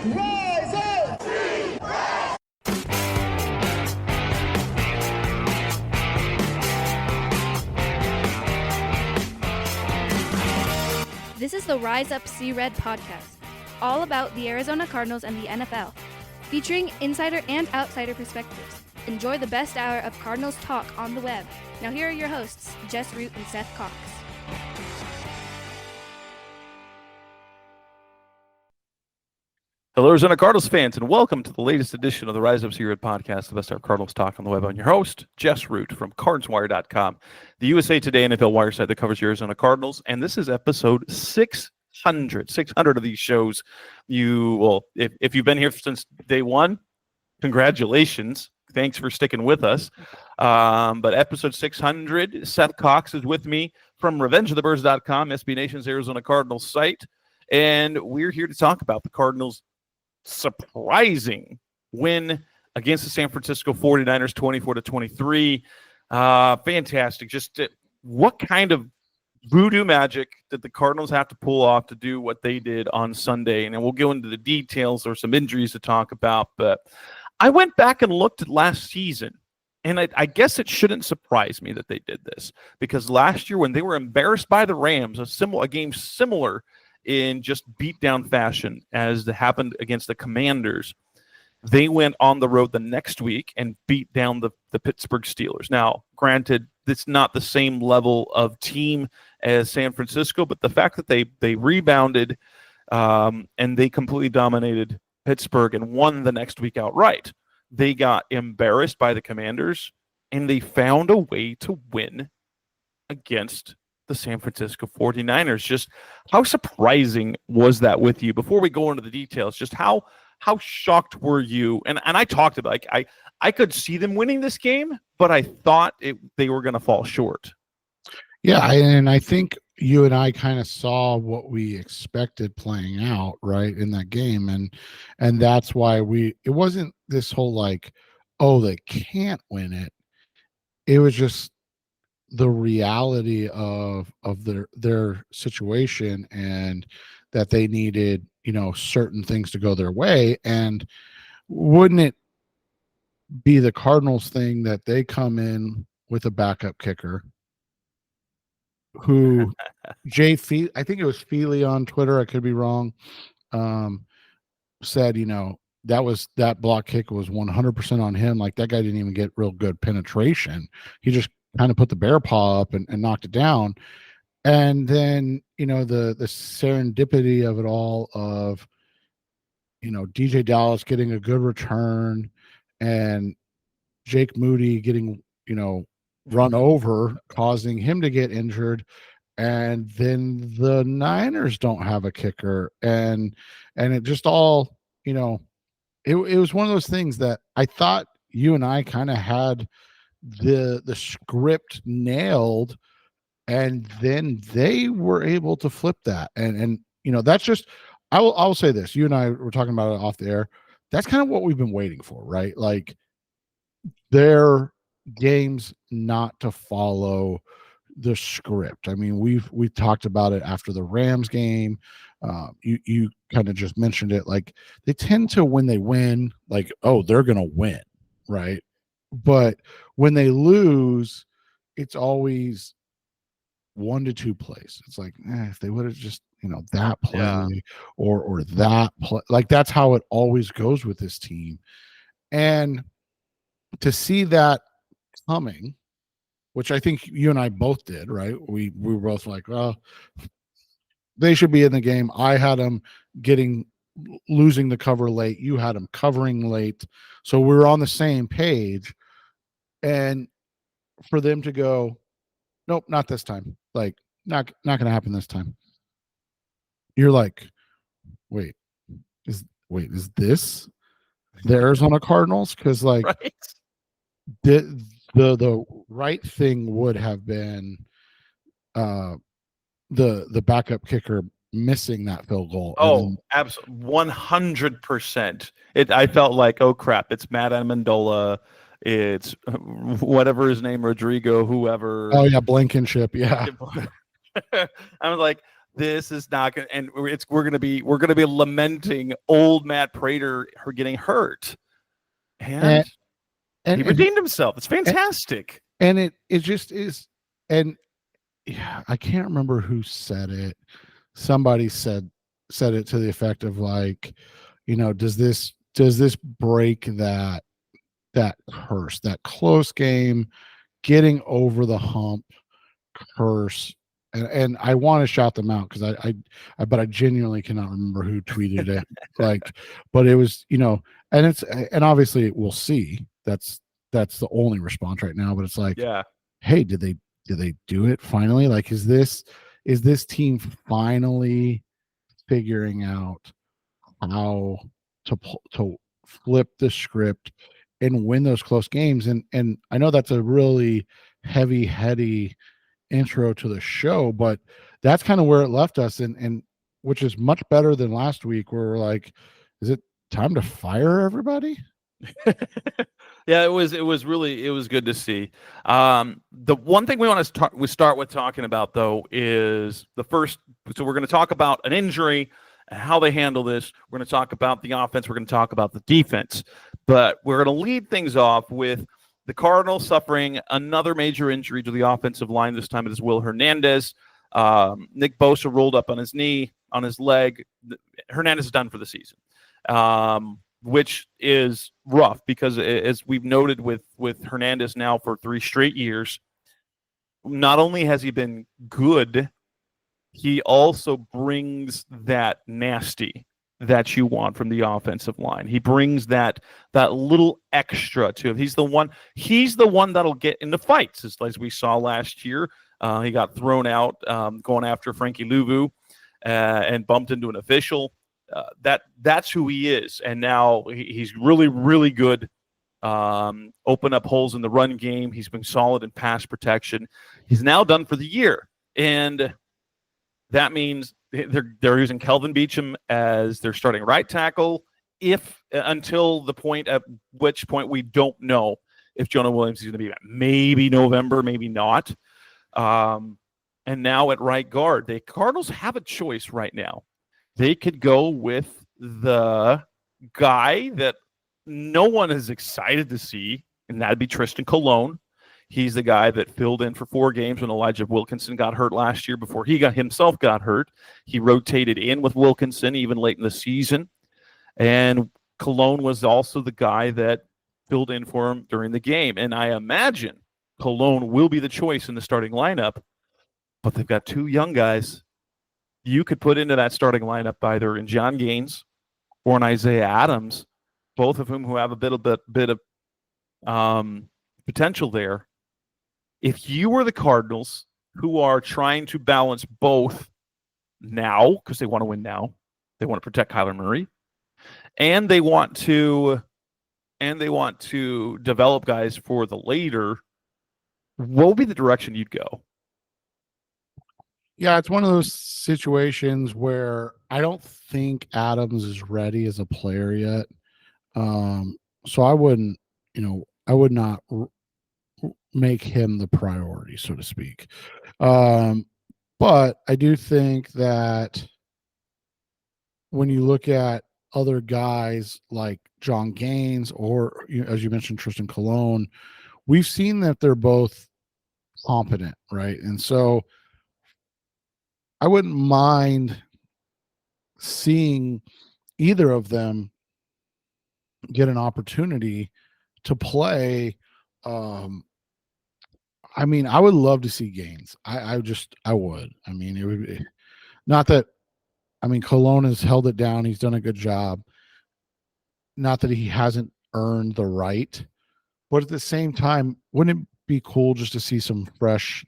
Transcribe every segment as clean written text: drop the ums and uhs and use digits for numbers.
Rise up! This is the Rise Up See Red podcast, all about the Arizona Cardinals and the NFL, featuring insider and outsider perspectives. Enjoy the best hour of Cardinals talk on the web. Now here are your hosts, Jess Root and Seth Cox. Hello, Arizona Cardinals fans, and welcome to the latest edition of the Rise Up See Red podcast, the best hour of Cardinals talk on the web. I'm your host, Jess Root from CardinalsWire.com, the USA Today NFL wire site that covers the Arizona Cardinals, and this is episode 600. 600 of these shows. If you've been here since day one, congratulations. Thanks for sticking with us. But episode 600, Seth Cox is with me from RevengeOfTheBirds.com, SB Nation's Arizona Cardinals site, and we're here to talk about the Cardinals' surprising win against the San Francisco 49ers, 24-23. Fantastic. Just what kind of voodoo magic did the Cardinals have to pull off to do what they did on Sunday? And then we'll go into the details. There's some injuries to talk about, but I went back and looked at last season, and I guess it shouldn't surprise me that they did this, because last year when they were embarrassed by the Rams, a game similar in just beatdown fashion as happened against the Commanders, they went on the road the next week and beat down the Pittsburgh Steelers. Now, granted, it's not the same level of team as San Francisco, but the fact that they rebounded and they completely dominated Pittsburgh and won the next week outright. They got embarrassed by the Commanders, and they found a way to win against the San Francisco 49ers. Just how surprising was that with you? Before we go into the details, just how shocked were you? And I talked about, like, I could see them winning this game, but I thought they were going to fall short. Yeah, and I think you and I kind of saw what we expected playing out, right, in that game, and that's why it wasn't this whole like, oh, they can't win it. It was just the reality of their situation, and that they needed, certain things to go their way. And wouldn't it be the Cardinals thing that they come in with a backup kicker who I think it was Feely on Twitter, I could be wrong, said, that block kick was 100% on him. Like, that guy didn't even get real good penetration. He just kind of put the bear paw up and knocked it down. And then, the serendipity of it all of, DJ Dallas getting a good return and Jake Moody getting, run over, causing him to get injured. And then the Niners don't have a kicker. And it just all, it was one of those things that I thought you and I kind of had the script nailed, and then they were able to flip that. And that's just, I'll say this. You and I were talking about it off the air. That's kind of what we've been waiting for, right? Like, their games not to follow the script. I mean, we've talked about it after the Rams game. You kind of just mentioned it. Like, they tend to, when they win, like, oh, they're gonna win, right? But when they lose, it's always 1 to 2 plays. It's like, if they would have just, that play or that play, like, that's how it always goes with this team. And to see that coming, which I think you and I both did, right? We were both like, well, they should be in the game. I had them losing the cover late. You had them covering late. So we were on the same page. And for them to go, nope, not this time. Like, not going to happen this time. You're like, wait, is this the Arizona Cardinals? Because, like, Right? the right thing would have been the backup kicker missing that field goal. Oh, absolutely, 100%. I felt like, oh crap, it's Matt Amendola, it's whatever his name, Rodrigo, whoever. Oh yeah, Blankenship, yeah. I was like, this is not going, and we're going to be lamenting old Matt Prater for getting hurt, and he redeemed himself. It's fantastic, and it just is. And yeah, I can't remember who said it. Somebody said it to the effect of like, does this break that curse, that close game, getting over the hump curse? And I want to shout them out because but I genuinely cannot remember who tweeted it. But it was, and obviously we'll see. That's the only response right now. But it's like, yeah. Hey, did they do it finally? Like, is this team finally figuring out how to flip the script and win those close games? And I know that's a really heady intro to the show, but that's kind of where it left us, and which is much better than last week where we're like, is it time to fire everybody? Yeah, it was good to see. The one thing we start with talking about though is the first. So we're going to talk about an injury, how they handle this. We're going to talk about the offense. We're going to talk about the defense, but we're going to lead things off with the Cardinals suffering another major injury to the offensive line. This time it is Will Hernandez. Nick Bosa rolled up on his knee, on his leg. Hernandez is done for the season. Which is rough because, as we've noted with Hernandez now for 3 straight years, not only has he been good, he also brings that nasty that you want from the offensive line. He brings that little extra to him. He's the one that'll get into fights, as we saw last year. He got thrown out going after Frankie Louvu and bumped into an official. That's who he is, and now he's really, really good. Open up holes in the run game. He's been solid in pass protection. He's now done for the year, and that means they're using Kelvin Beachum as their starting right tackle. Until the point at which point we don't know if Jonah Williams is going to be back. Maybe November, maybe not. And now at right guard, the Cardinals have a choice right now. They could go with the guy that no one is excited to see, and that'd be Tristan Colon. He's the guy that filled in for 4 games when Elijah Wilkinson got hurt last year before he himself got hurt. He rotated in with Wilkinson even late in the season. And Colon was also the guy that filled in for him during the game. And I imagine Colon will be the choice in the starting lineup, but they've got 2 young guys you could put into that starting lineup either in John Gaines or in Isaiah Adams, both of whom who have a bit of potential there. If you were the Cardinals, who are trying to balance both now, because they want to win now, they want to protect Kyler Murray, and they want to develop guys for the later, what would be the direction you'd go? Yeah, it's one of those situations where I don't think Adams is ready as a player yet. So I would not make him the priority, so to speak. But I do think that when you look at other guys like John Gaines or, as you mentioned, Tristan Colon, we've seen that they're both competent, right? And so I wouldn't mind seeing either of them get an opportunity to play. I mean, I would love to see Gaines. I would. I mean, it would be not that. I mean, Colon has held it down. He's done a good job. Not that he hasn't earned the right, but at the same time, wouldn't it be cool just to see some fresh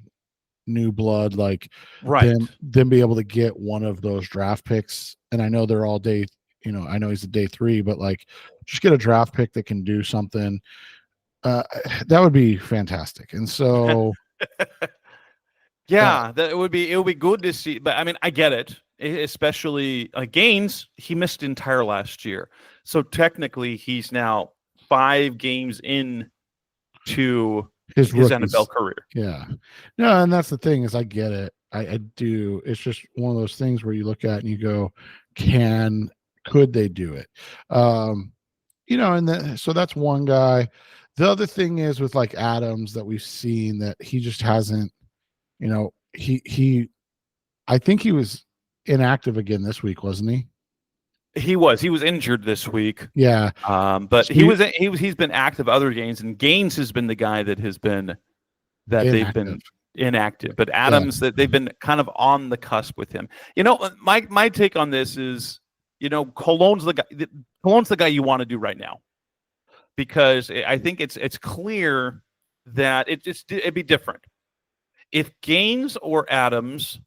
new blood, like them be able to get one of those draft picks? And I know they're all day, I know he's a day 3, but like just get a draft pick that can do something. That would be fantastic. And so yeah, it would be good to see. But I mean, I get it, especially Gaines. He missed entire last year, so technically he's now 5 games in to his NFL career. Yeah. No, and that's the thing is I get it. I do. It's just one of those things where you look at and you go, could they do it? So that's one guy. The other thing is with like Adams that we've seen that he just hasn't, I think he was inactive again this week, wasn't he? He was injured this week. Yeah. But he's been active other games, and Gaines has been the guy that has been they've been inactive. But Adams, that they've been kind of on the cusp with him. My take on this is, Cologne's the guy you want to do right now, because I think it's clear that it'd be different if Gaines or Adams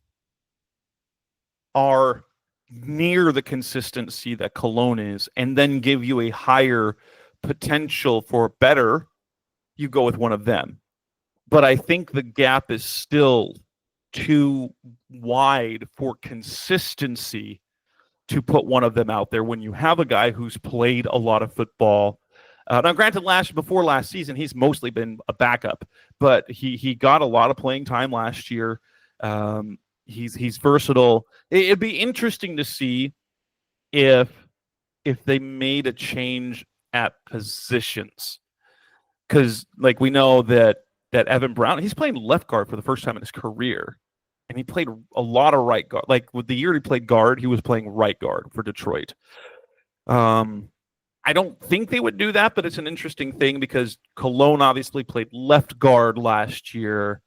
are near the consistency that Cologne is, and then give you a higher potential for better, you go with one of them. But I think the gap is still too wide for consistency to put one of them out there when you have a guy who's played a lot of football. Now, granted, before last season, he's mostly been a backup, but he got a lot of playing time last year. He's versatile. It'd be interesting to see if they made a change at positions, because like we know that Evan Brown, he's playing left guard for the first time in his career, and he played a lot of right guard. Like with the year he played guard, he was playing right guard for Detroit. I don't think they would do that, but it's an interesting thing because Cologne obviously played left guard last year,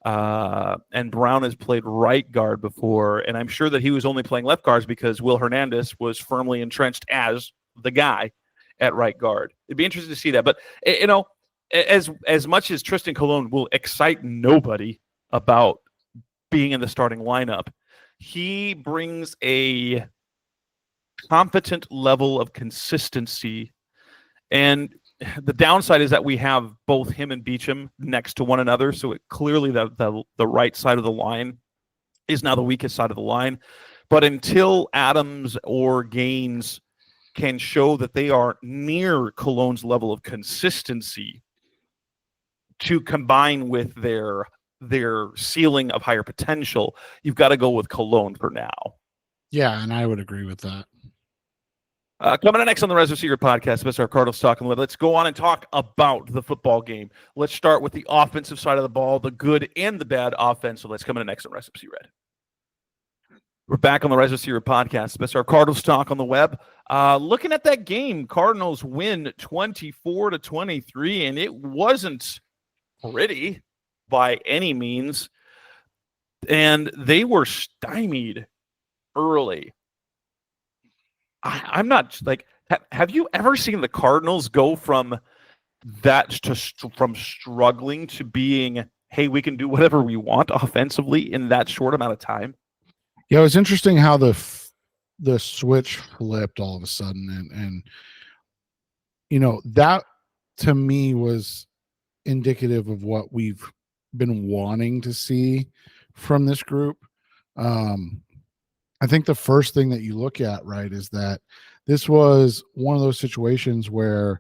and Brown has played right guard before, and I'm sure that he was only playing left guards because Will Hernandez was firmly entrenched as the guy at right guard. It'd be interesting to see that, but as much as Tristan Colon will excite nobody about being in the starting lineup, he brings a competent level of consistency. And the downside is that we have both him and Beacham next to one another, so it clearly the right side of the line is now the weakest side of the line. But until Adams or Gaines can show that they are near Cologne's level of consistency to combine with their ceiling of higher potential, you've got to go with Cologne for now. Yeah, and I would agree with that. Coming up next on the Res Secret podcast, Mr. Cardinals talking. Let's go on and talk about the football game. Let's start with the offensive side of the ball, the good and the bad offense. So let's come in next on Res Red. We're back on the Res Secret podcast, Mr. Cardinals talk on the web. Looking at that game, Cardinals win 24-23, and it wasn't pretty by any means, and they were stymied early. I'm not like, have you ever seen the Cardinals go from struggling to being, hey, we can do whatever we want offensively in that short amount of time? Yeah, it was interesting how the switch flipped all of a sudden, and that to me was indicative of what we've been wanting to see from this group. I think the first thing that you look at, right, is that this was one of those situations where,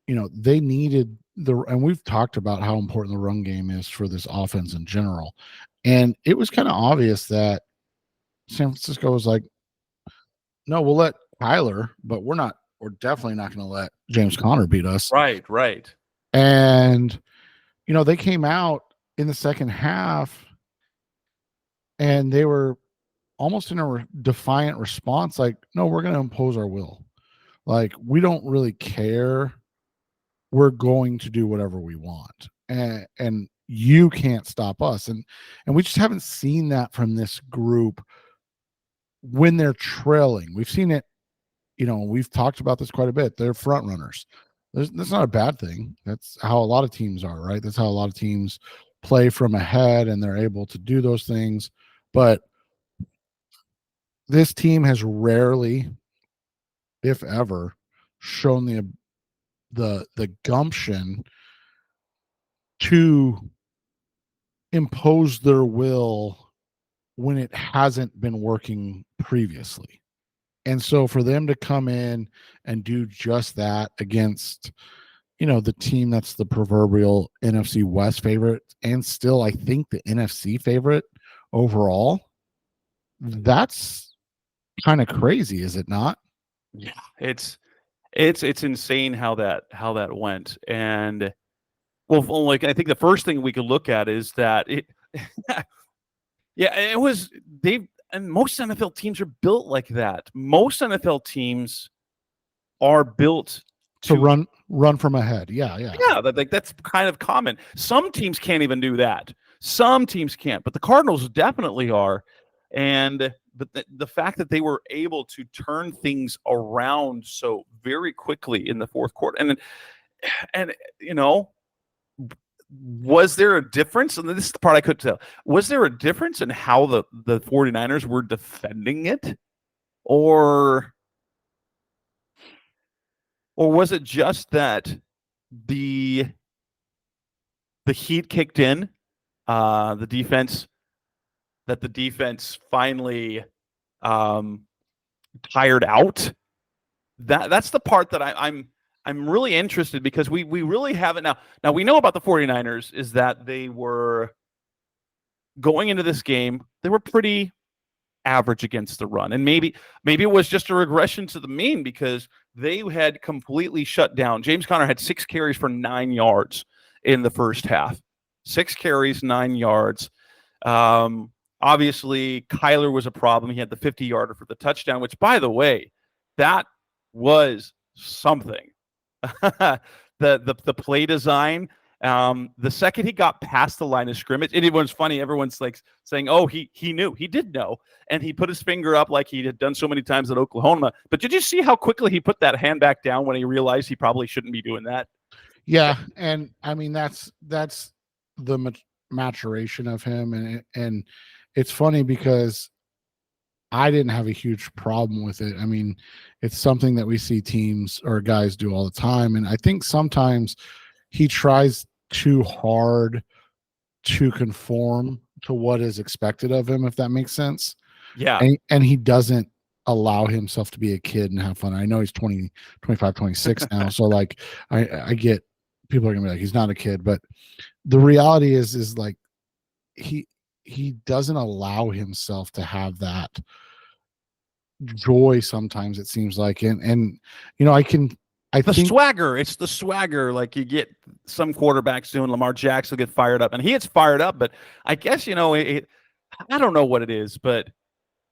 they needed and we've talked about how important the run game is for this offense in general. And it was kind of obvious that San Francisco was like, no, we'll let Kyler, but we're definitely not going to let James Conner beat us. Right. And, they came out in the second half and they were almost in a defiant response, like, no, we're going to impose our will. Like, we don't really care. We're going to do whatever we want. And you can't stop us. And we just haven't seen that from this group when they're trailing. We've seen it, we've talked about this quite a bit. They're front runners. That's not a bad thing. That's how a lot of teams are, right? That's how a lot of teams play from ahead, and they're able to do those things. But this team has rarely, if ever, shown the gumption to impose their will when it hasn't been working previously. And so for them to come in and do just that against, the team that's the proverbial NFC West favorite, and still I think the NFC favorite overall. That's kind of crazy, is it not? Yeah, it's insane how that went. And well, like I think the first thing we could look at is that it yeah, it was they and most NFL teams are built like that. Most NFL teams are built To to run from ahead. Yeah, yeah. yeah, that's kind of common. Some teams can't even do that. Some teams can't, but the Cardinals definitely are. And but the fact that they were able to turn things around so very quickly in the fourth quarter, and was there a difference? And this is the part I couldn't tell. Was there a difference in how the 49ers were defending it? Or was it just that the heat kicked in, the defense finally tired out? That's the part that I'm really interested, because we really haven't now we know about the 49ers is that they were going into this game, they were pretty average against the run. And maybe it was just a regression to the mean, because they had completely shut down. James Conner had 6 carries for 9 yards in the first half. 6 carries, 9 yards. Obviously, Kyler was a problem. He had the 50-yarder for the touchdown, which, by the way, that was something. the play design. The second he got past the line of scrimmage, and it was funny. Everyone's like saying, "Oh, he knew. He did know," and he put his finger up like he had done so many times at Oklahoma. But did you see how quickly he put that hand back down when he realized he probably shouldn't be doing that? Yeah, and I mean that's the maturation of him, and it's funny because I didn't have a huge problem with it. I mean, it's something that we see teams or guys do all the time, and I think sometimes he tries too hard to conform to what is expected of him, if that makes sense. Yeah. And he doesn't allow himself to be a kid and have fun. I know he's 20, 25, 26 now. So like, I get people are gonna be like, he's not a kid, but the reality is like, he doesn't allow himself to have that joy sometimes, it seems like. And I think swagger. It's the swagger. Like you get some quarterbacks doing. Lamar Jackson will get fired up, and he gets fired up. But I guess I don't know what it is, but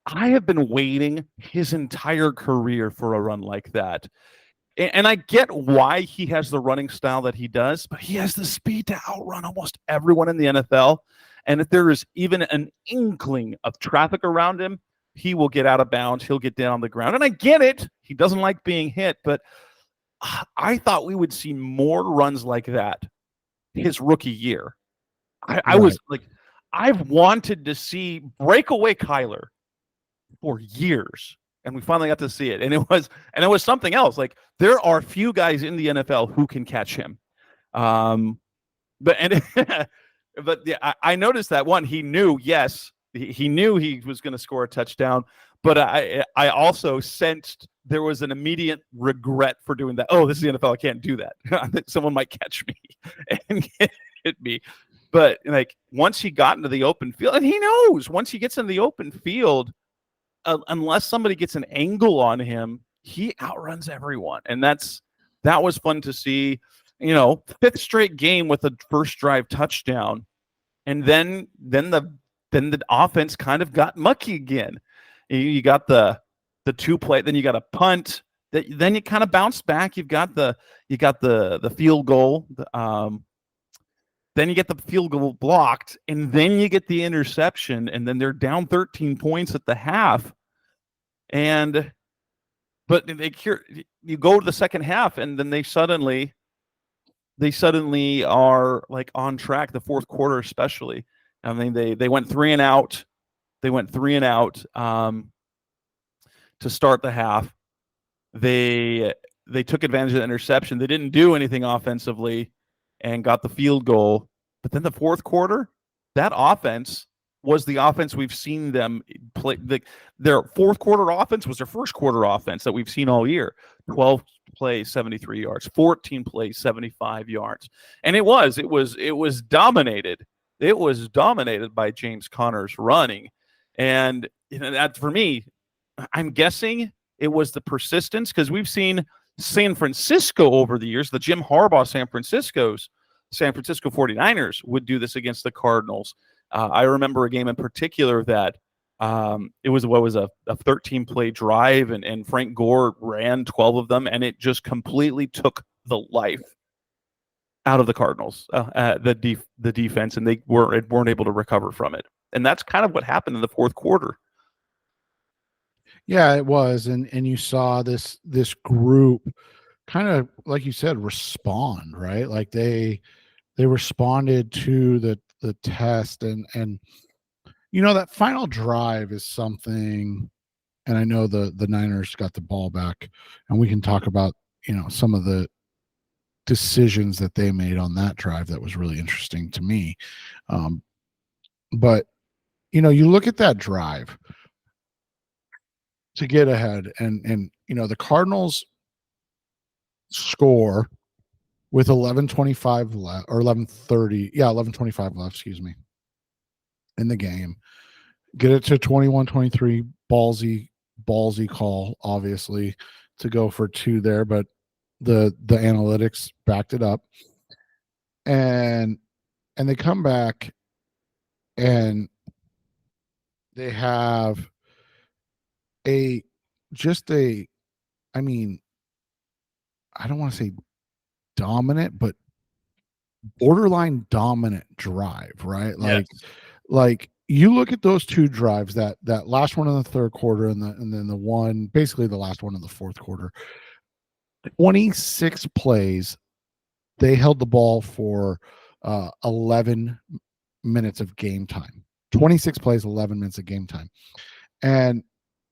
I have been waiting his entire career for a run like that. And I get why he has the running style that he does, but he has the speed to outrun almost everyone in the NFL. And if there is even an inkling of traffic around him, he will get out of bounds. He'll get down on the ground. And I get it. He doesn't like being hit, but I thought we would see more runs like that his rookie year. I was like, I've wanted to see breakaway Kyler for years, and we finally got to see it. And it was something else. Like there are few guys in the NFL who can catch him. But yeah, I noticed that one. He knew, yes, he knew he was going to score a touchdown. But I also sensed there was an immediate regret for doing that. Oh, this is the NFL. I can't do that. Someone might catch me and hit me. But like once he got into the open field, and he knows once he gets into the open field, unless somebody gets an angle on him, he outruns everyone. And that was fun to see. 5th straight game with a first drive touchdown, and then the offense kind of got mucky again. You got the 2-play, then you got a punt. Then you kind of bounce back. You got the field goal. Then you get the field goal blocked, and then you get the interception, and then they're down 13 points at the half. But you go to the second half, and then they suddenly are like on track. The fourth quarter, especially. I mean, they went 3 and out. They went 3 and out to start the half. They took advantage of the interception. They didn't do anything offensively and got the field goal. But then the fourth quarter, that offense was the offense we've seen them play. Their fourth quarter offense was their first quarter offense that we've seen all year. 12 plays, 73 yards, 14 plays, 75 yards. And it was dominated. it was dominated by James Conner's running. And that for me, I'm guessing it was the persistence, because we've seen San Francisco over the years, the Jim Harbaugh San Francisco 49ers would do this against the Cardinals. I remember a game in particular that it was a 13-play drive, and Frank Gore ran 12 of them, and it just completely took the life out of the Cardinals, the defense, and they weren't able to recover from it. And that's kind of what happened in the fourth quarter. Yeah, it was, and you saw this group kind of, like you said, respond, right? Like they responded to the test, and that final drive is something. And I know the Niners got the ball back, and we can talk about some of the decisions that they made on that drive that was really interesting to me. But you look at that drive to get ahead, and the Cardinals score with 11:25 left, or 11:30, 11:25 left, excuse me, in the game. Get it to 21-23, ballsy call, obviously, to go for 2 there, but the analytics backed it up, and they come back, and they have I mean, I don't want to say dominant, but borderline dominant drive, right? Yes. Like you look at those 2 drives, that last one in the third quarter, and then the one, basically the last one in the fourth quarter, 26 plays. They held the ball for 11 minutes of game time. 26 plays, 11 minutes of game time.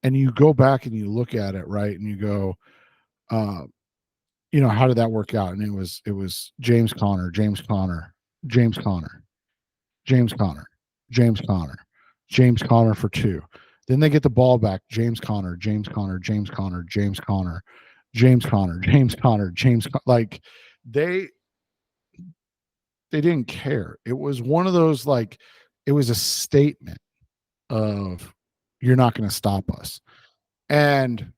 And you go back and you look at it, right? And you go, how did that work out? And it was James Conner, James Conner, James Conner, James Conner, James Conner, James Conner for 2. Then they get the ball back. James Conner, James Conner, James Conner, James Conner, James Conner, James Conner, like they didn't care. It was one of those, like, it was a statement of, you're not going to stop us. And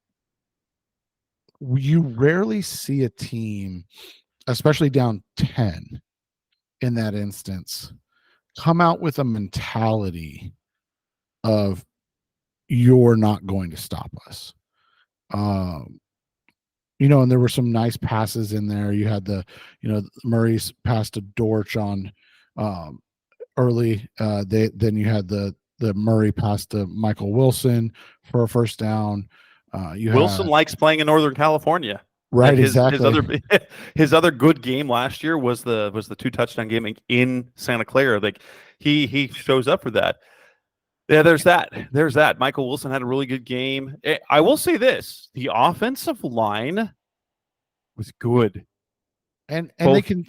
you rarely see a team, especially down 10 in that instance, come out with a mentality of, you're not going to stop us. And there were some nice passes in there. You had Murray's pass to Dortch on early. Then you had the Murray pass to Michael Wilson for a first down. Wilson likes playing in Northern California. Right, exactly. His other good game last year was the 2-touchdown game in Santa Clara. Like he shows up for that. Yeah, there's that. Michael Wilson had a really good game. I will say this: the offensive line was good, and they can.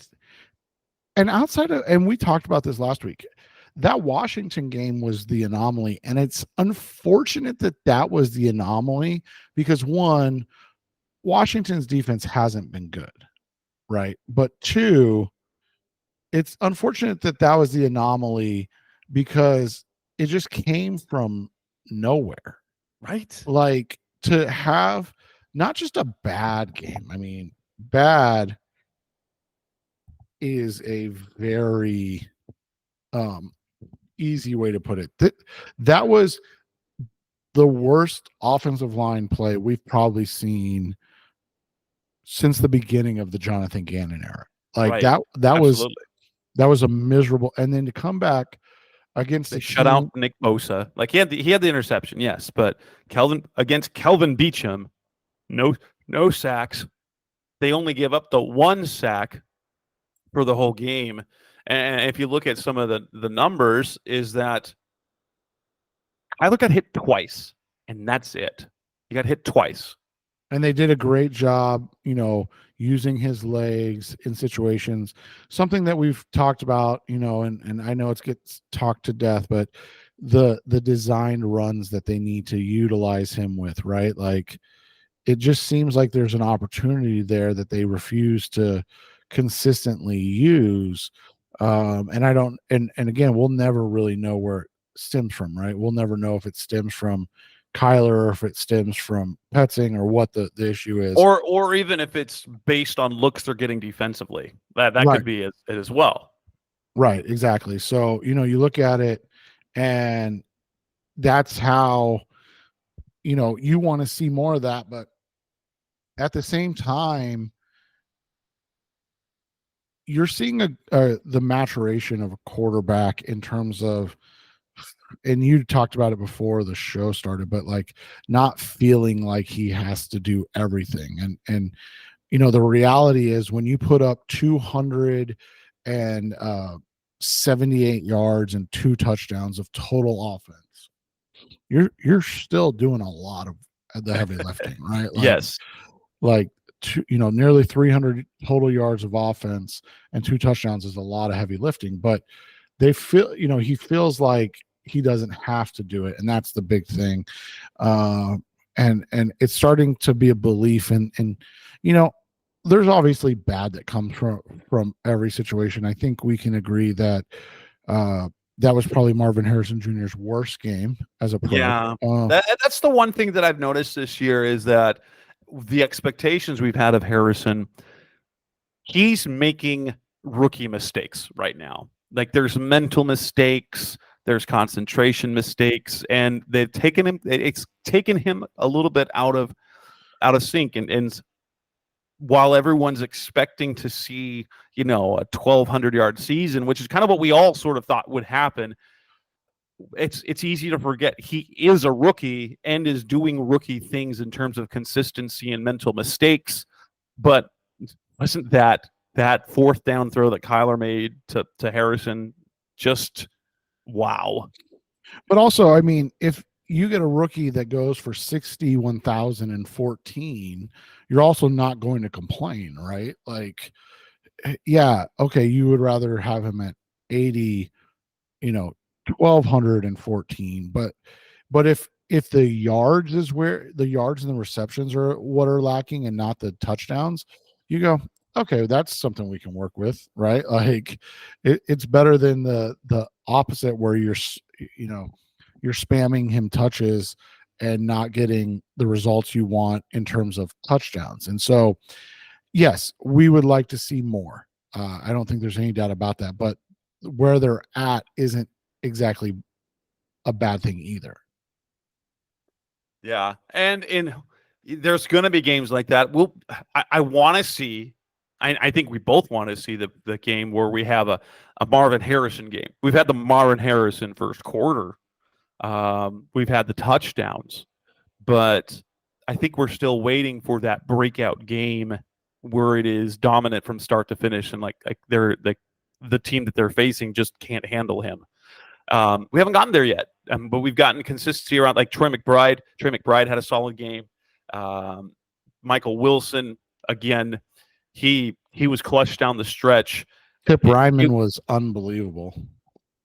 And outside of, and we talked about this last week, that Washington game was the anomaly, and it's unfortunate that was the anomaly, because 1, Washington's defense hasn't been good, right? But 2, it's unfortunate that was the anomaly, because it just came from nowhere, right? Like, to have not just a bad game. I mean, bad is a very easy way to put it. That was the worst offensive line play we've probably seen since the beginning of the Jonathan Gannon era. Like, right. that was a miserable. And then to come back against they shut out Nick Bosa. Like, he had the interception, yes, but against Kelvin Beachum, no sacks. They only give up the 1 sack for the whole game. And if you look at some of the numbers, is that Kyler got hit twice, and that's it. He got hit twice. And they did a great job, using his legs in situations, something that we've talked about, and I know it gets talked to death, but the designed runs that they need to utilize him with, right? Like, it just seems like there's an opportunity there that they refuse to consistently use. And I don't, and again, we'll never really know where it stems from, right? We'll never know if it stems from Kyler or if it stems from Petzing or what the issue is. Or even if it's based on looks they're getting defensively. That Right. could be it as well. Right, exactly. So, you look at it and that's how, you want to see more of that. But at the same time, you're seeing the maturation of a quarterback in terms of, and you talked about it before the show started, but like not feeling like he has to do everything. And the reality is when you put up 278 yards and 2 touchdowns of total offense, you're still doing a lot of the heavy lifting, right? Yes. Like nearly 300 total yards of offense and 2 touchdowns is a lot of heavy lifting, but they feel, he feels like he doesn't have to do it, and that's the big thing. And it's starting to be a belief, and there's obviously bad that comes from every situation. I think we can agree that that was probably Marvin Harrison Jr.'s worst game as a pro. Yeah, that's the one thing that I've noticed this year is that the expectations we've had of Harrison, he's making rookie mistakes right now. Like there's mental mistakes, there's concentration mistakes, and it's taken him a little bit out of sync. And while everyone's expecting to see, a 1,200-yard season, which is kind of what we all sort of thought would happen, it's easy to forget he is a rookie and is doing rookie things in terms of consistency and mental mistakes. But wasn't that 4th down throw that Kyler made to Harrison just wow? But also, I mean, if you get a rookie that goes for 61,014, you're also not going to complain, right? Like, yeah, okay, you would rather have him at 80, 1,214, but if the yards is where the yards and the receptions are what are lacking and not the touchdowns, you go, okay, that's something we can work with, right? Like it's better than the opposite where you're spamming him touches and not getting the results you want in terms of touchdowns. And so, yes, we would like to see more. I don't think there's any doubt about that, but where they're at isn't exactly a bad thing either. Yeah. And there's going to be games like that. I want to see, I think we both want to see the game where we have a Marvin Harrison game. We've had the Marvin Harrison first quarter. We've had the touchdowns, but I think we're still waiting for that breakout game where it is dominant from start to finish. And like they're the team that they're facing just can't handle him. We haven't gotten there yet, but we've gotten consistency around like Troy McBride. Troy McBride had a solid game. Michael Wilson, again, he was clutch down the stretch. Tip Ryman was unbelievable.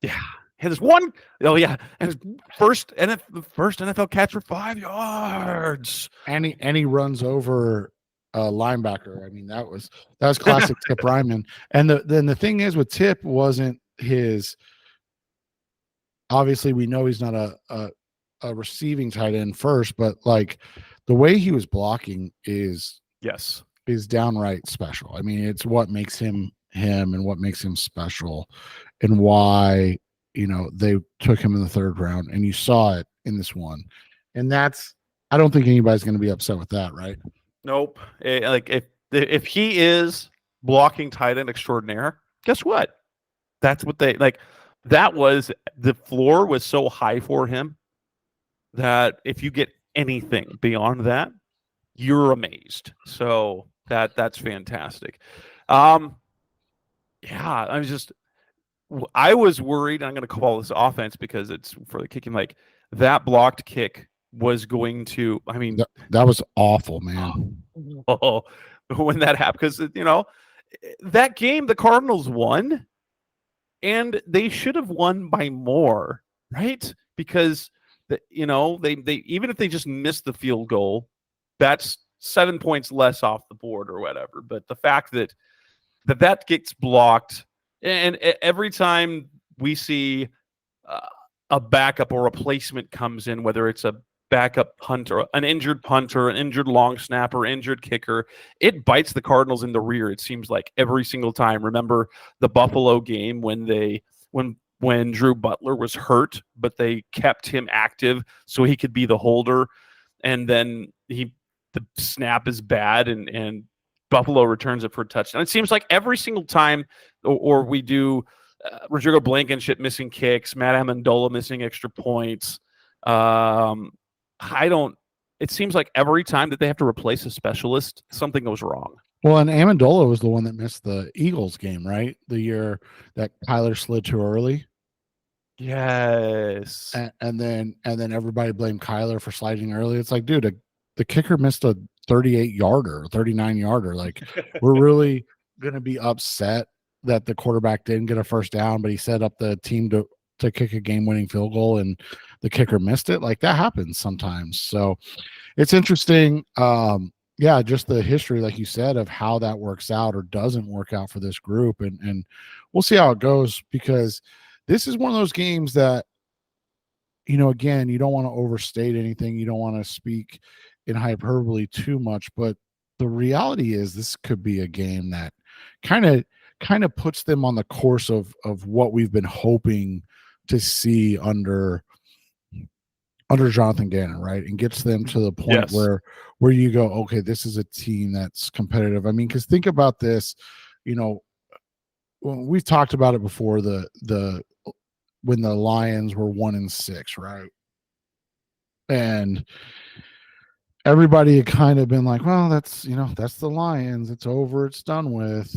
Yeah. And his one, oh yeah, and his first NFL catch for 5 yards. And he runs over a linebacker. I mean, that was classic Tip Ryman. And then the thing is with Tip wasn't his. Obviously, we know he's not a receiving tight end first, but like the way he was blocking is downright special. I mean, it's what makes him and what makes him special, and why they took him in the 3rd round, and you saw it in this one. And I don't think anybody's going to be upset with that, right? Nope. Like if he is blocking tight end extraordinaire, guess what? That's what they like. That was the floor was so high for him that if you get anything beyond that, you're amazed. So that's fantastic. Yeah, I was worried. I'm going to call this offense because it's for the kicking. Like that blocked kick was going to. I mean, that was awful, man. Oh, when that happened, because that game the Cardinals won, and they should have won by more, right? Because they even if they just missed the field goal, that's 7 points less off the board or whatever. But the fact that gets blocked And every time we see a backup or replacement comes in, whether it's a backup punter, an injured punter, an injured long snapper, injured kicker, it bites the Cardinals in the rear. It seems like every single time. Remember the Buffalo game when Drew Butler was hurt, but they kept him active so he could be the holder, and then the snap is bad and Buffalo returns it for a touchdown. It seems like every single time, or we do Rodrigo Blankenship missing kicks, Matt Amendola missing extra points. It seems like every time that they have to replace a specialist, something goes wrong. Well, and Amendola was the one that missed the Eagles game, right? The year that Kyler slid too early. Yes. And then everybody blamed Kyler for sliding early. It's like, dude, the kicker missed a 38-yarder, 39-yarder. Like, we're really going to be upset that the quarterback didn't get a first down, but he set up the team to kick a game-winning field goal and the kicker missed it. Like, that happens sometimes. So it's interesting. Yeah, just the history, like you said, of how that works out or doesn't work out for this group. And we'll see how it goes, because this is one of those games that, again, you don't want to overstate anything. You don't want to speak in hyperbole too much, but the reality is this could be a game that kind of puts them on the course of what we've been hoping to see under Jonathan Gannon, right? And gets them to the point where you go, okay, this is a team that's competitive. I mean, because think about this, we've talked about it before, when the Lions were 1-6, right? And everybody had kind of been like, well, that's the Lions. It's over. It's done with.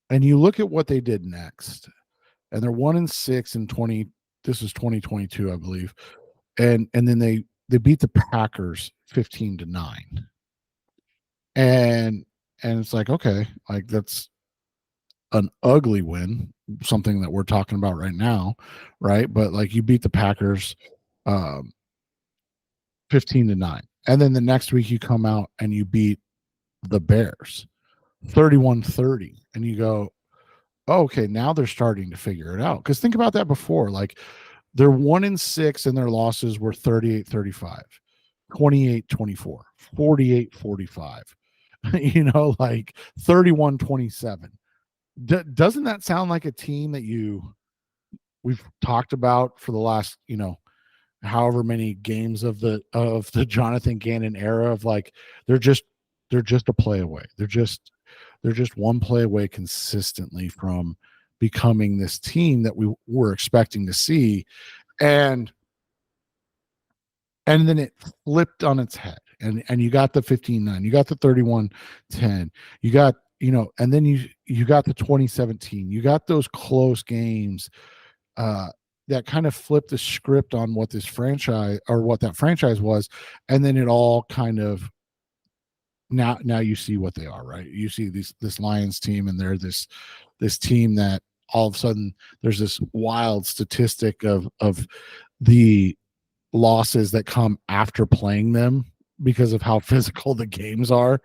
And you look at what they did next, and they're 1-6 in 20. This is 2022, I believe. And then they beat the Packers 15-9. And it's like, okay, like that's an ugly win, something that we're talking about right now, right? But like, you beat the Packers 15-9. And then the next week you come out and you beat the Bears 31-30. And you go, oh, okay, now they're starting to figure it out. Because think about that before. Like, they're 1-6 and their losses were 38-35, 28-24, 48-45, like 31-27. Doesn't that sound like a team that we've talked about for the last, however many games of the Jonathan Gannon era, of like, they're just a play away. They're just one play away consistently from becoming this team that we were expecting to see. And then it flipped on its head, and you got the 15-9, you got the 31-10, you got, and then you got the 2017, you got those close games that kind of flipped the script on what this franchise, or what that franchise was. And then it all kind of, now you see what they are, right? You see this Lions team, and they're this team that all of a sudden there's this wild statistic of the losses that come after playing them because of how physical the games are.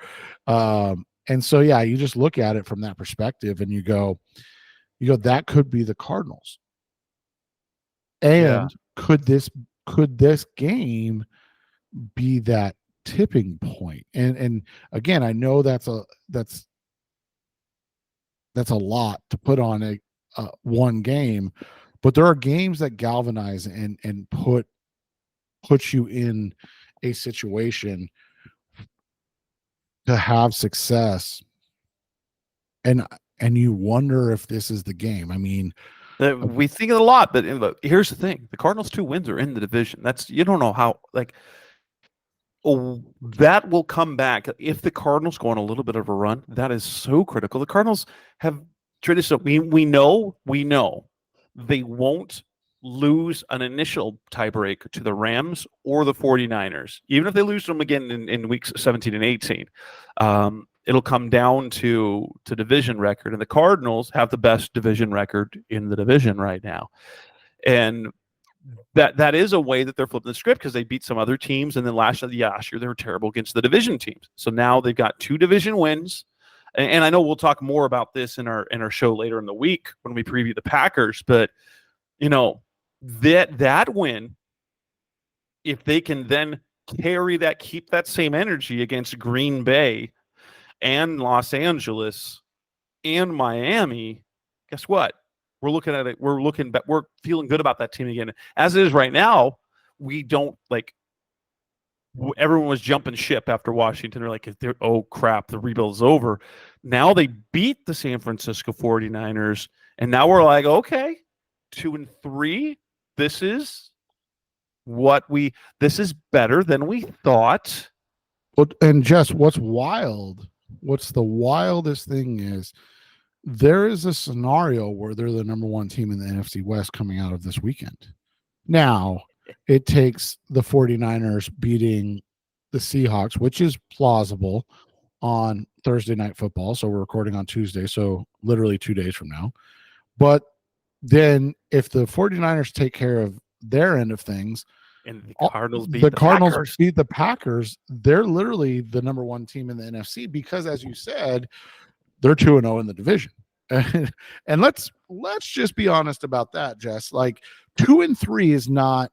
And so, yeah, you just look at it from that perspective and you go, that could be the Cardinals. And could this game be that tipping point? And again, I know that's a lot to put on a one game, but there are games that galvanize and put you in a situation to have success, and you wonder if this is the game. I mean, we think it a lot, but here's the thing: the Cardinals' 2 wins are in the division. You don't know how, like, that will come back if the Cardinals go on a little bit of a run. That is so critical. The Cardinals have tradition. We know they won't lose an initial tiebreak to the Rams or the 49ers, even if they lose them again in weeks 17 and 18. It'll come down to division record, and the Cardinals have the best division record in the division right now. And that is a way that they're flipping the script, because they beat some other teams, and then last year they were terrible against the division teams. So now they've got 2 division wins. And I know we'll talk more about this in our show later in the week when we preview the Packers, but that win, if they can then keep that same energy against Green Bay and Los Angeles and Miami, guess what? We're looking at it. We're feeling good about that team again. As it is right now, we don't everyone was jumping ship after Washington. They're like, oh crap, the rebuild is over. Now they beat the San Francisco 49ers, and now we're like, okay, 2-3. This is better than we thought. And Jess, what's the wildest thing is there is a scenario where they're the number one team in the NFC West coming out of this weekend. Now, it takes the 49ers beating the Seahawks, which is plausible, on Thursday Night Football. So we're recording on Tuesday, so literally 2 days from now. But then if the 49ers take care of their end of things, and the Cardinals beat the Packers, they're literally the number one team in the NFC because, as you said, they're 2-0 in the division. And let's just be honest about that, Jess. Like 2-3 is not.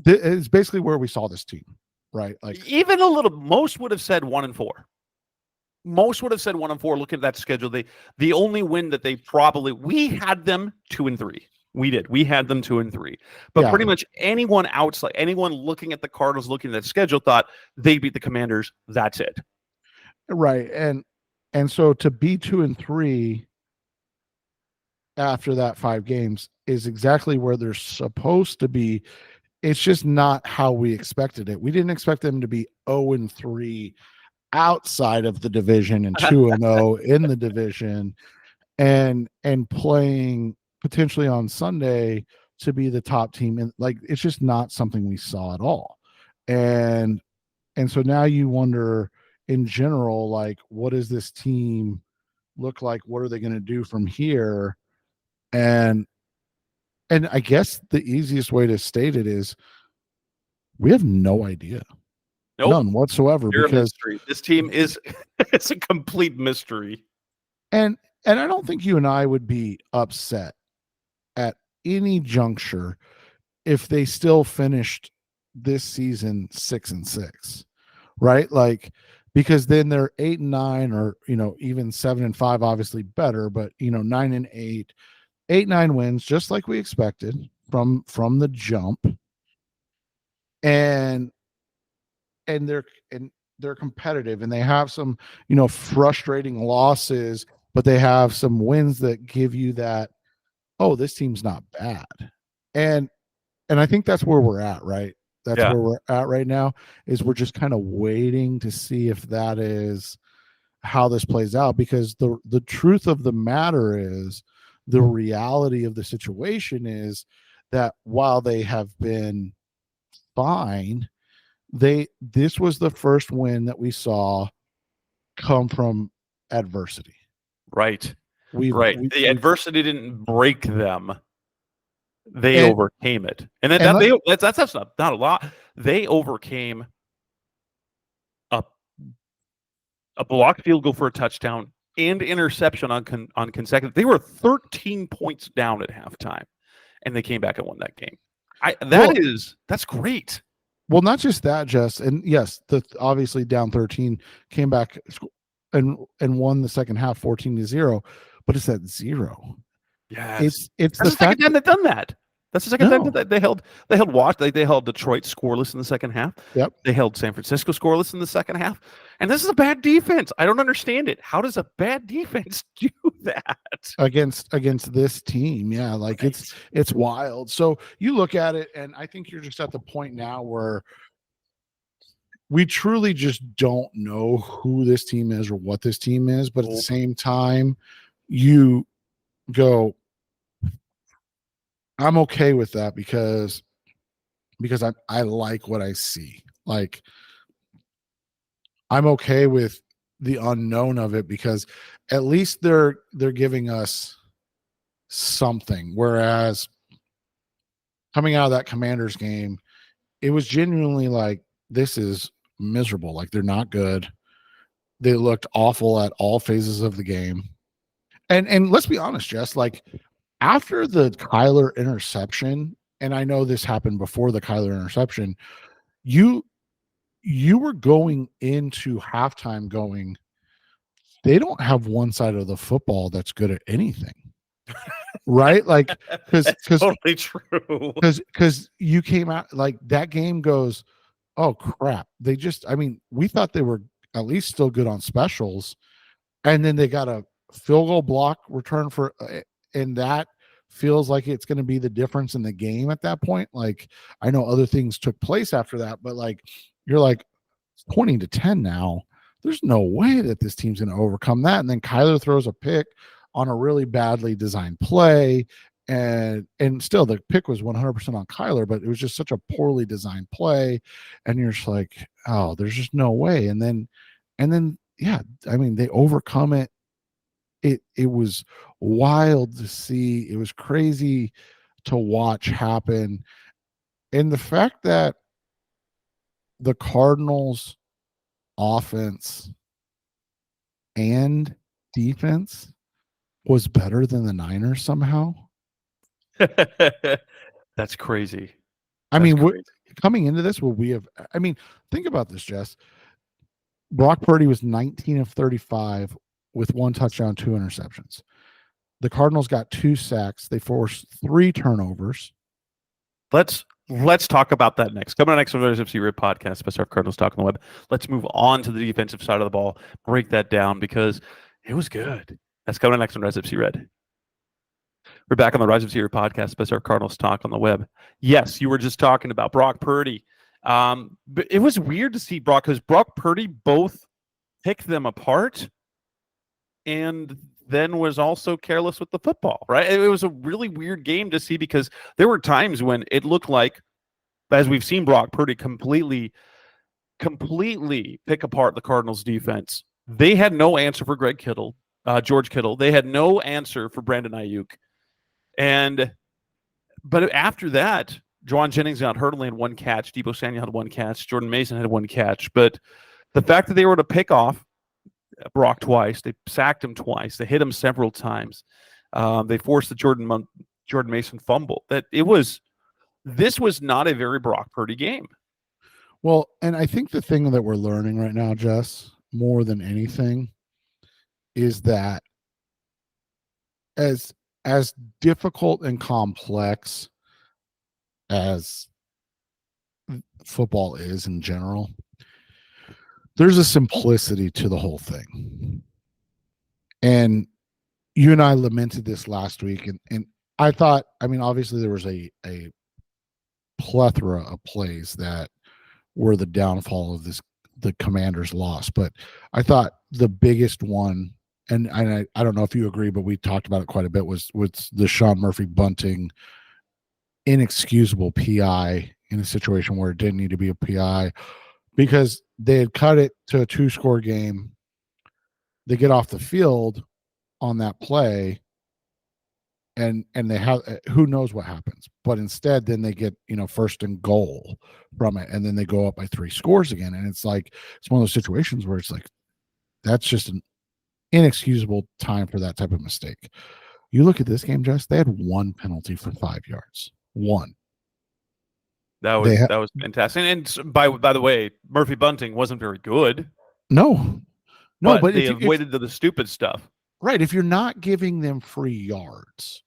It's basically where we saw this team, right? Like even a little. Most would have said 1-4. Most would have said 1-4. Look at that schedule. The only win that we had them 2-3. We did. We had them 2-3. But pretty much anyone outside, anyone looking at the Cardinals, looking at that schedule, thought they beat the Commanders. That's it. Right. And so to be 2-3 after that 5 games is exactly where they're supposed to be. It's just not how we expected it. We didn't expect them to be 0-3 outside of the division and 2-0 in the division and playing potentially on Sunday to be the top team. And it's just not something we saw at all. And so now you wonder in general, what does this team look like? What are they going to do from here? And I guess the easiest way to state it is we have no idea. Nope. None whatsoever. You're because a mystery. This team is it's a complete mystery. And I don't think you and I would be upset at any juncture if they still finished this season 6-6, right? Because then they're 8-9 or, even 7-5, obviously better, but 9-8, 8-9 wins, just like we expected from the jump. And they're competitive and they have some, frustrating losses, but they have some wins that give you that, oh, this team's not bad. And I think that's where we're at, right? That's where we're at right now, is we're just kind of waiting to see if that is how this plays out, because the truth of the matter is, the reality of the situation is that while they have been fine, this was the first win that we saw come from adversity. Right. The adversity didn't break them. They overcame it. And that's not a lot. They overcame a blocked field goal for a touchdown and interception on consecutive. They were 13 points down at halftime, and they came back and won that game. That's great. Well, not just that, Jess, and yes, obviously down 13, came back and won the second half 14-0, but it's that 0. Yes, it's the second time they've done that. That's the second time that they held Detroit scoreless in the second half. Yep. They held San Francisco scoreless in the second half. And this is a bad defense. I don't understand it. How does a bad defense do that against this team? Yeah, right. It's wild. So you look at it, and I think you're just at the point now where we truly just don't know who this team is or what this team is. But at the same time, you go, I'm okay with that because I like what I see. I'm okay with the unknown of it because at least they're giving us something. Whereas coming out of that Commanders game, it was genuinely this is miserable. They're not good. They looked awful at all phases of the game. And let's be honest, Jess, like after the Kyler interception, and I know this happened before the Kyler interception, you were going into halftime going, they don't have one side of the football that's good at anything. Right? Like because totally true. Because you came out like that game goes, oh crap. We thought they were at least still good on specials, and then they got a field goal block return for and that feels like it's going to be the difference in the game at that point. Like I know other things took place after that, but like you're like 20-10 now. There's no way that this team's going to overcome that. And then Kyler throws a pick on a really badly designed play, and still the pick was 100% on Kyler, but it was just such a poorly designed play, and you're just like, oh, there's just no way. And then yeah, I mean, they overcome it. It was wild to see. It was crazy to watch happen. And the fact that the Cardinals offense and defense was better than the Niners somehow. That's crazy. I mean, coming into this, think about this, Jess. Brock Purdy was 19 of 35 with 1 touchdown, 2 interceptions. The Cardinals got 2 sacks. They forced 3 turnovers. Let's talk about that next. Coming on next on the Rise FC Red podcast, Best of Cardinals Talk on the Web. Let's move on to the defensive side of the ball, break that down because it was good. That's coming on next on Rise FC Red. We're back on the Rise FC Red podcast, Best of Cardinals Talk on the Web. Yes, you were just talking about Brock Purdy. But it was weird to see Brock because Brock Purdy both picked them apart and then was also careless with the football, right? It was a really weird game to see because there were times when it looked like, as we've seen Brock Purdy completely pick apart the Cardinals defense. They had no answer for George Kittle. They had no answer for Brandon Ayuk. But after that, Juwan Jennings got hurt, only had 1 catch. Deebo Samuel had 1 catch. Jordan Mason had 1 catch. But the fact that they were to pick off Brock twice, they sacked him twice, they hit him several times. They forced the Jordan Mason fumble. This was not a very Brock Purdy game. Well, and I think the thing that we're learning right now, Jess, more than anything, is that as difficult and complex as football is in general, there's a simplicity to the whole thing. And you and I lamented this last week, and I thought, obviously there was a plethora of plays that were the downfall of the Commanders' loss, but I thought the biggest one, and I don't know if you agree, but we talked about it quite a bit, was the Sean Murphy bunting inexcusable PI in a situation where it didn't need to be a PI because they had cut it to a 2-score game. They get off the field on that play and they have, who knows what happens, but instead then they get, first and goal from it. And then they go up by 3 scores again. And it's like, it's one of those situations where it's like, that's just an inexcusable time for that type of mistake. You look at this game, Jess, they had 1 penalty for 5 yards. 1. That was fantastic. And by the way, Murphy bunting wasn't very good. No, but they avoided the stupid stuff. Right. If you're not giving them free yards,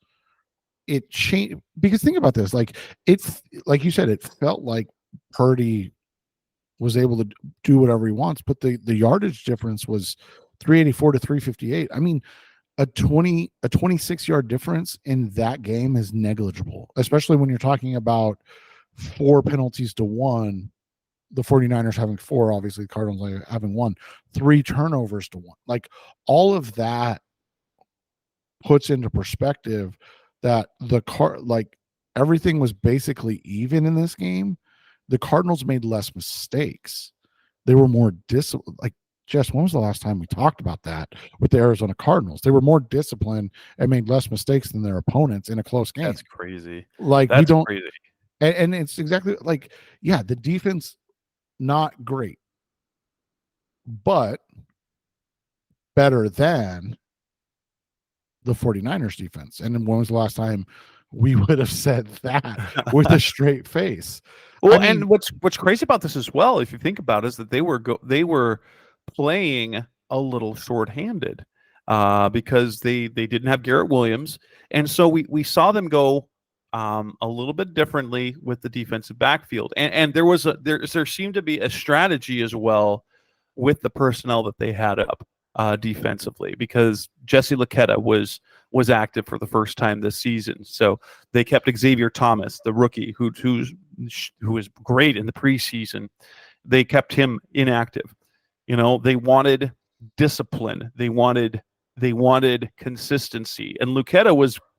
it changed. Because think about this. Like, it's like you said, it felt like Purdy was able to do whatever he wants, but the yardage difference was 384 to 358. I mean, a 26-yard difference in that game is negligible, especially when you're talking about 4 penalties to 1, the 49ers having 4, obviously the Cardinals having 1, 3 turnovers to 1. Like, all of that puts into perspective that everything was basically even in this game. The Cardinals made less mistakes. They were more disciplined. Like, Jess, when was the last time we talked about that with the Arizona Cardinals? They were more disciplined and made less mistakes than their opponents in a close game. That's crazy. Like, that's crazy. And it's exactly like, yeah, the defense, not great. But better than the 49ers defense. And then when was the last time we would have said that with a straight face? Well, I mean, and what's crazy about this as well, if you think about it, is that they were playing a little shorthanded because they didn't have Garrett Williams, and so we saw them go a little bit differently with the defensive backfield, and there seemed to be a strategy as well with the personnel that they had up defensively, because Jesse Luketa was active for the first time this season. So they kept Xavier Thomas, the rookie, who was great in the preseason. They kept him inactive. They wanted discipline. They wanted consistency. And Luketa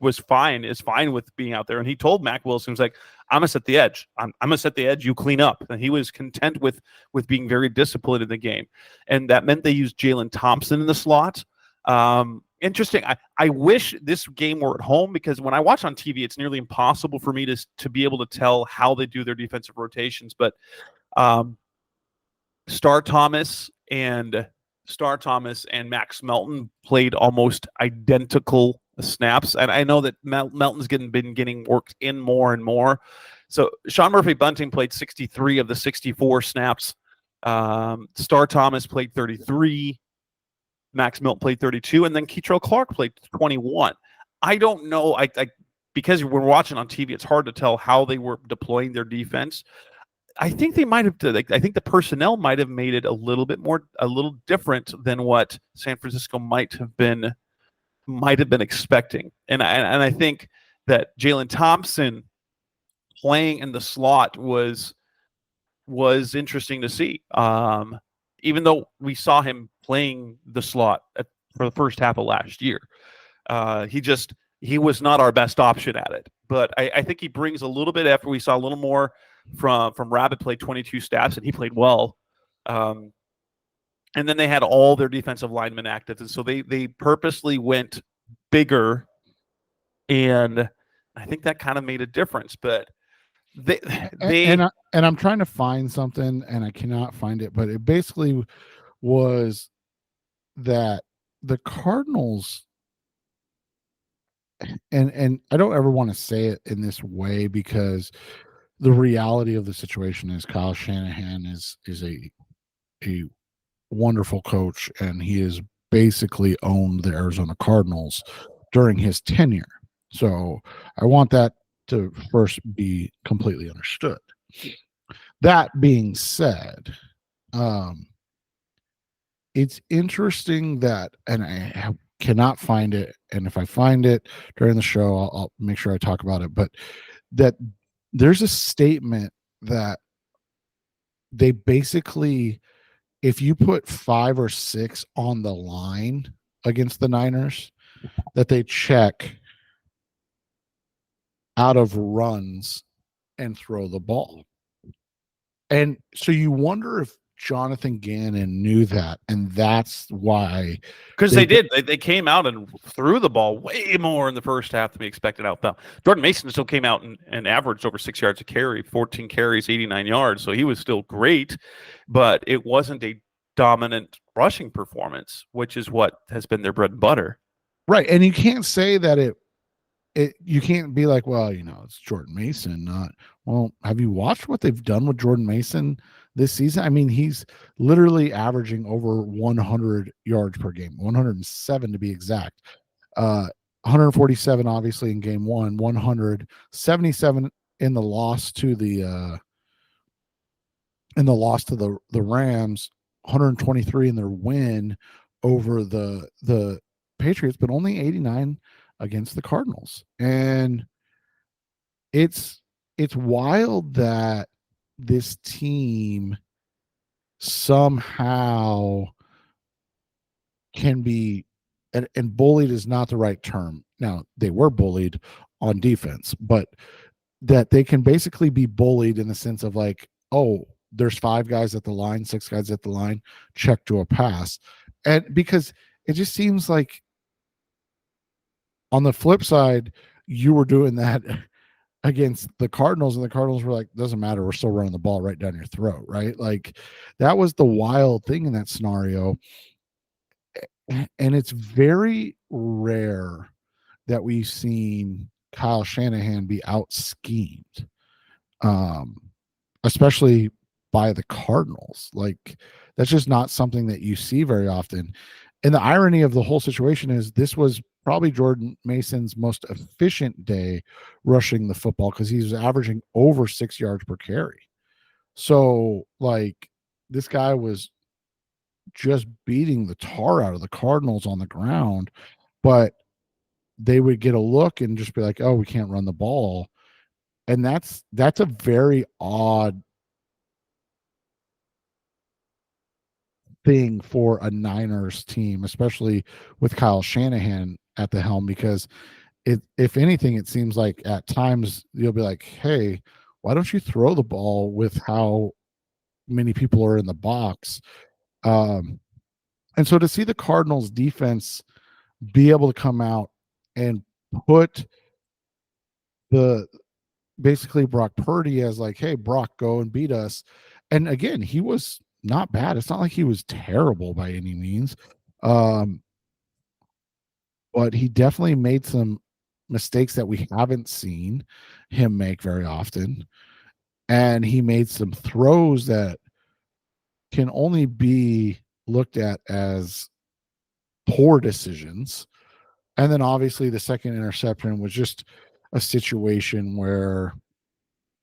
is fine with being out there. And he told Mac Wilson, he was like, I'm gonna set the edge. I'm gonna set the edge. You clean up. And he was content with being very disciplined in the game. And that meant they used Jalen Thompson in the slot. Interesting. I wish this game were at home, because when I watch on TV, it's nearly impossible for me to be able to tell how they do their defensive rotations. But Star Thomas and Max Melton played almost identical snaps, and I know that Melton's been getting worked in more and more. So Sean Murphy Bunting played 63 of the 64 snaps. Star Thomas played 33. Max Melton played 32, and then Keitrell Clark played 21. I don't know. I because we're watching on TV, it's hard to tell how they were deploying their defense. I think they might have. I think the personnel might have made it a little different than what San Francisco might have been expecting. And I think that Jalen Thompson playing in the slot was interesting to see. Even though we saw him playing the slot for the first half of last year, he was not our best option at it. But I think he brings a little bit after we saw a little more from Rabbit. Played 22 snaps and he played well. And then they had all their defensive linemen active, and so they purposely went bigger, and I think that kind of made a difference. But I'm trying to find something and I cannot find it, but it basically was that the Cardinals, and I don't ever want to say it in this way, because the reality of the situation is Kyle Shanahan is a wonderful coach, and he has basically owned the Arizona Cardinals during his tenure. So I want that to first be completely understood. That being said, it's interesting that, and I cannot find it, and if I find it during the show, I'll make sure I talk about it, but that there's a statement that they basically, if you put 5 or 6 on the line against the Niners, that they check out of runs and throw the ball. And so you wonder if Jonathan Gannon knew that, and that's why. Because they did. They came out and threw the ball way more in the first half than we expected outbound. Jordan Mason still came out and averaged over 6 yards a carry, 14 carries, 89 yards. So he was still great, but it wasn't a dominant rushing performance, which is what has been their bread and butter. Right. And you can't say that you can't be like, well, it's Jordan Mason. Well, have you watched what they've done with Jordan Mason this season? I mean, he's literally averaging over 100 yards per game, 107 to be exact. 147 obviously in game 1, 177 in the loss to the Rams, 123 in their win over the Patriots, but only 89 against the Cardinals. And it's wild that this team somehow can be, and bullied is not the right term. Now, they were bullied on defense, but that they can basically be bullied in the sense of like, oh, there's 5 guys at the line, 6 guys at the line, check to a pass. And because it just seems like on the flip side, you were doing that against the Cardinals, and the Cardinals were like, doesn't matter, we're still running the ball right down your throat, right? Like, that was the wild thing in that scenario. And it's very rare that we've seen Kyle Shanahan be out schemed, um, especially by the Cardinals. Like, that's just not something that you see very often. And the irony of the whole situation is this was probably Jordan Mason's most efficient day rushing the football because he was averaging over 6 yards per carry. So, like, this guy was just beating the tar out of the Cardinals on the ground, but they would get a look and just be like, "Oh, we can't run the ball." And that's a very odd thing for a Niners team, especially with Kyle Shanahan at the helm, because if anything, it seems like at times you'll be like, "Hey, why don't you throw the ball with how many people are in the box?" Um, and so to see the Cardinals defense be able to come out and put the basically Brock Purdy as like, "Hey, Brock, go and beat us." And again, he was not bad. It's not like he was terrible by any means. Um, but he definitely made some mistakes that we haven't seen him make very often. And he made some throws that can only be looked at as poor decisions. And then obviously the second interception was just a situation where,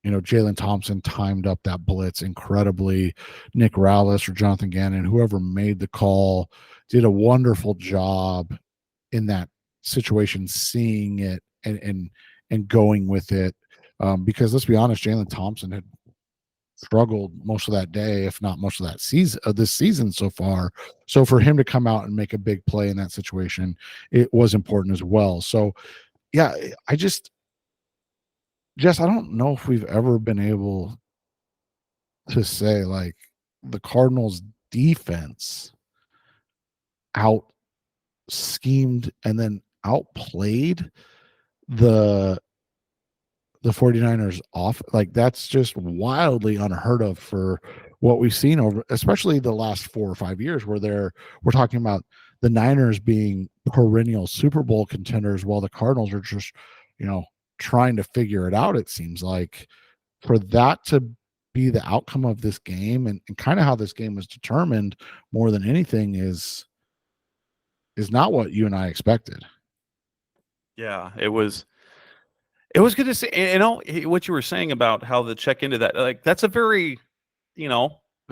Jalen Thompson timed up that blitz incredibly. Nick Rallis or Jonathan Gannon, whoever made the call, did a wonderful job in that situation, seeing it and going with it. Because let's be honest, Jalen Thompson had struggled most of that day, if not most of that season of this season so far. So for him to come out and make a big play in that situation, it was important as well. So yeah, Jess, I don't know if we've ever been able to say like the Cardinals defense out schemed and then outplayed the 49ers off. Like, that's just wildly unheard of for what we've seen over, especially the last 4 or 5 years, where we're talking about the Niners being perennial Super Bowl contenders while the Cardinals are just, trying to figure it out. It seems like for that to be the outcome of this game and kind of how this game was determined more than anything is not what you and I expected. Yeah, it was good to see. What you were saying about how the check into that, like, that's a very,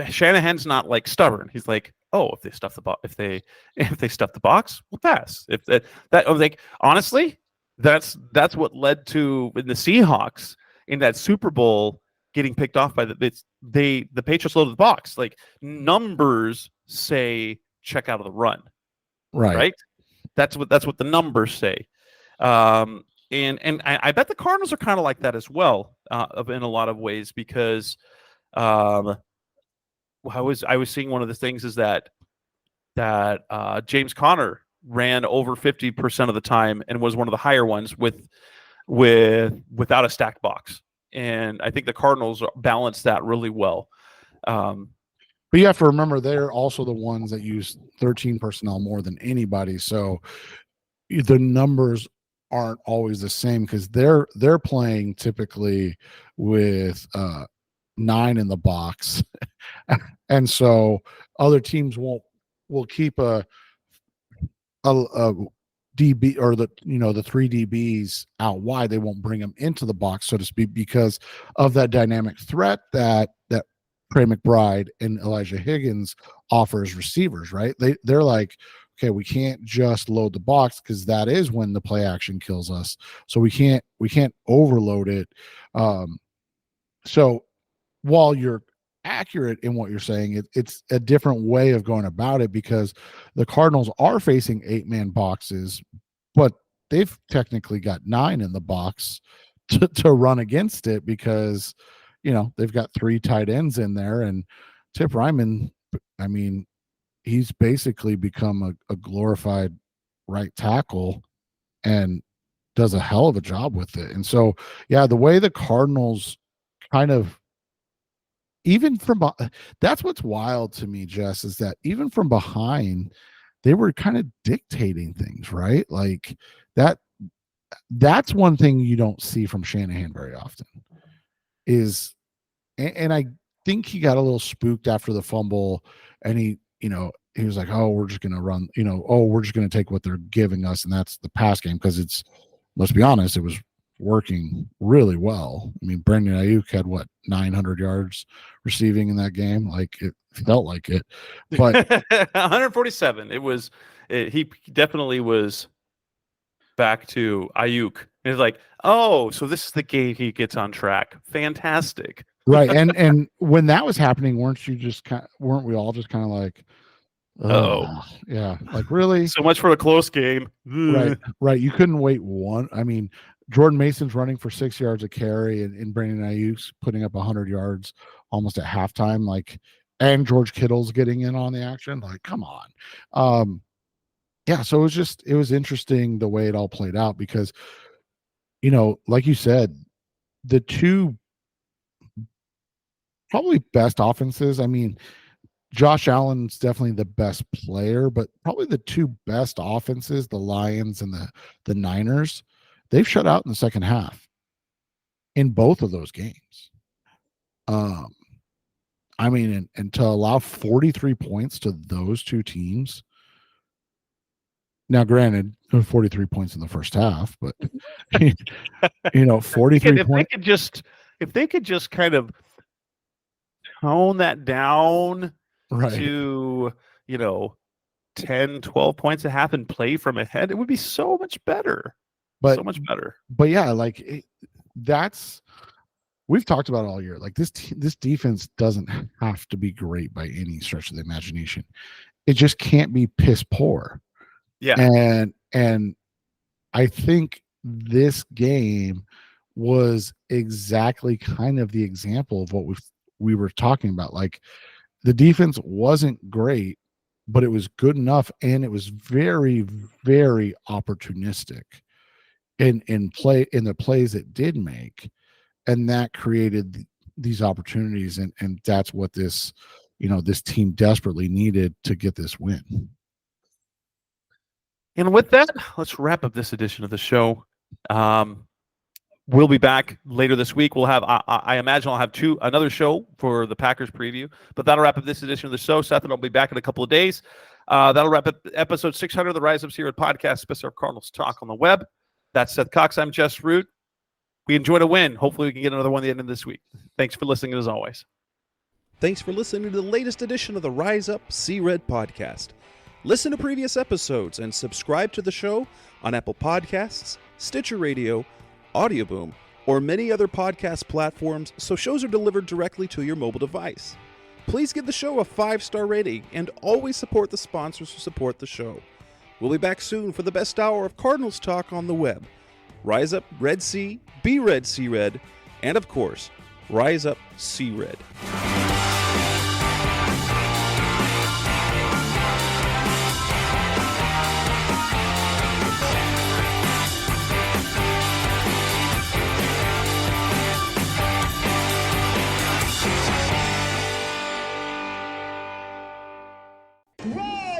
Shanahan's not like stubborn. He's like, oh, if they stuff the box, if they stuff the box, we'll pass. If that I was like, honestly, that's what led to in the Seahawks in that Super Bowl getting picked off by the Patriots loaded the box. Like, numbers say check out of the run, right? That's what the numbers say. And I bet the Cardinals are kind of like that as well, in a lot of ways, because I was seeing one of the things is that James Conner ran over 50% of the time and was one of the higher ones without a stacked box, and I think the Cardinals balanced that really well. But you have to remember they're also the ones that use 13 personnel more than anybody, so the numbers aren't always the same because they're playing typically with 9 in the box, and so other teams will keep a DB or the 3 DBs out wide. They won't bring them into the box, so to speak, because of that dynamic threat that Trey McBride and Elijah Higgins offers receivers, right? They're like, okay, we can't just load the box because that is when the play action kills us. So we can't overload it. So while you're accurate in what you're saying, it's a different way of going about it because the Cardinals are facing 8-man boxes, but they've technically got 9 in the box to run against it because they've got 3 tight ends in there, and Tip Ryman, I mean, he's basically become a glorified right tackle and does a hell of a job with it. And so, yeah, the way the Cardinals kind of, even from that's what's wild to me, Jess, is that even from behind, they were kind of dictating things, right? Like that's one thing you don't see from Shanahan very often is, and I think he got a little spooked after the fumble, and he was like, oh, we're just going to run, we're just going to take what they're giving us. And that's the pass game. Cause let's be honest, it was working really well. I mean, Brandon Ayuk had 900 yards receiving in that game. Like it felt like it, but 147. He definitely was back to Ayuk. It's like, oh, so this is the game he gets on track. Fantastic. Right. And when that was happening, weren't we all just kind of like, oh yeah, like really? So much for a close game. Right. You couldn't wait one. I mean, Jordan Mason's running for 6 yards a carry, and Brandon Ayuk's putting up 100 yards almost at halftime. Like, and George Kittle's getting in on the action. Like, come on. Yeah. So it was interesting the way it all played out because, like you said, the two probably best offenses. I mean, Josh Allen's definitely the best player, but probably the two best offenses, the Lions and the Niners, they've shut out in the second half in both of those games. I mean, and to allow 43 points to those two teams. Now, granted, 43 points in the first half, but 43 points. If they could just kind of tone that down to 10, 12 points a half and play from ahead, it would be so much better. So much better. But yeah, like we've talked about it all year. Like this defense doesn't have to be great by any stretch of the imagination. It just can't be piss poor. Yeah. And I think this game was exactly kind of the example of what we were talking about. Like the defense wasn't great, but it was good enough, and it was very, very opportunistic in the plays it did make, and that created these opportunities, and that's what this team desperately needed to get this win. And with that, let's wrap up this edition of the show. We'll be back later this week. We'll have, I imagine I'll have another show for the Packers preview, but that'll wrap up this edition of the show. Seth and I'll be back in a couple of days. That'll wrap up episode 600 of the Rise Up Seared podcast, special Cardinals Talk on the web. That's Seth Cox. I'm Jess Root. We enjoyed a win. Hopefully we can get another one at the end of this week. Thanks for listening as always. Thanks for listening to the latest edition of the Rise Up See Red podcast. Listen to previous episodes and subscribe to the show on Apple Podcasts, Stitcher Radio, Audioboom, or many other podcast platforms so shows are delivered directly to your mobile device. Please give the show a 5-star rating and always support the sponsors who support the show. We'll be back soon for the best hour of Cardinals talk on the web. Rise up, Red Sea, be Red, See Red, and of course, Rise Up, See Red. Roll!